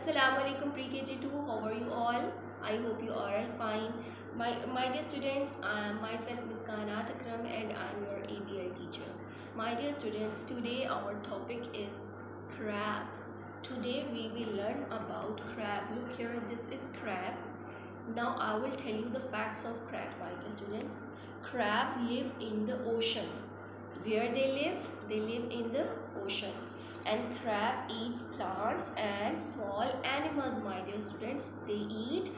Assalamu alaikum pre-KG2. How are you all? I hope you are all fine. My dear students, I am myself Ms. Kainat Akram and I am your ABL teacher. My dear students, today our topic is crab. Today we will learn about crab. Look here, this is crab. Now I will tell you the facts of crab, my dear students. Crab live in the ocean. Where they live? They live in the ocean. And crab eats plants and small animals, my dear students. They eat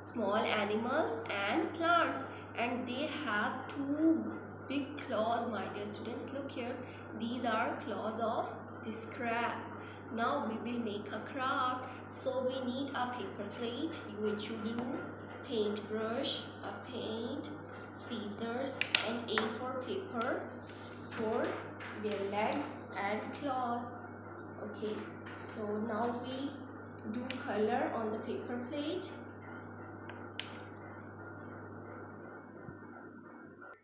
small animals and plants, and they have two big claws, my dear students. Look here, these are claws of this crab. Now we will make a craft. So we need a paper plate, UHU glue, paintbrush, a paint, scissors, and A4 paper for their legs and claws. Okay, so now we do color on the paper plate.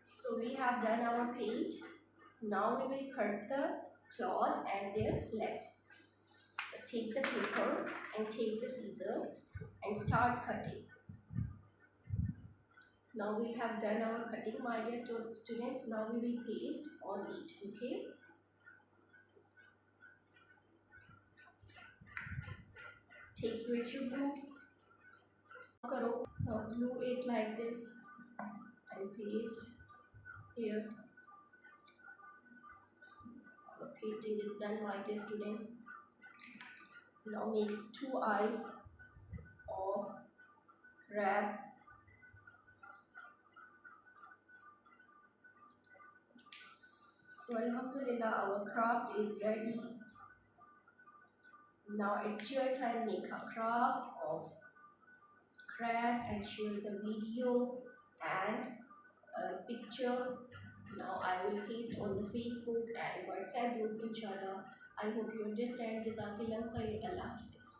So we have done our paint. Now we will cut the claws and their legs. So take the paper and take the scissors and start cutting. Now we have done our cutting, my dear students. Now we will paste on it. Okay. Take your glue, glue it like this and paste here. Pasting is done, my dear students. Now make two eyes of crab. So Alhamdulillah, our craft is ready. Now it's your time. Make a craft of crab and share the video and a picture. Now I will paste on the Facebook and WhatsApp group, inshallah. I hope you understand. Jazakallah khair. Allah Hafiz.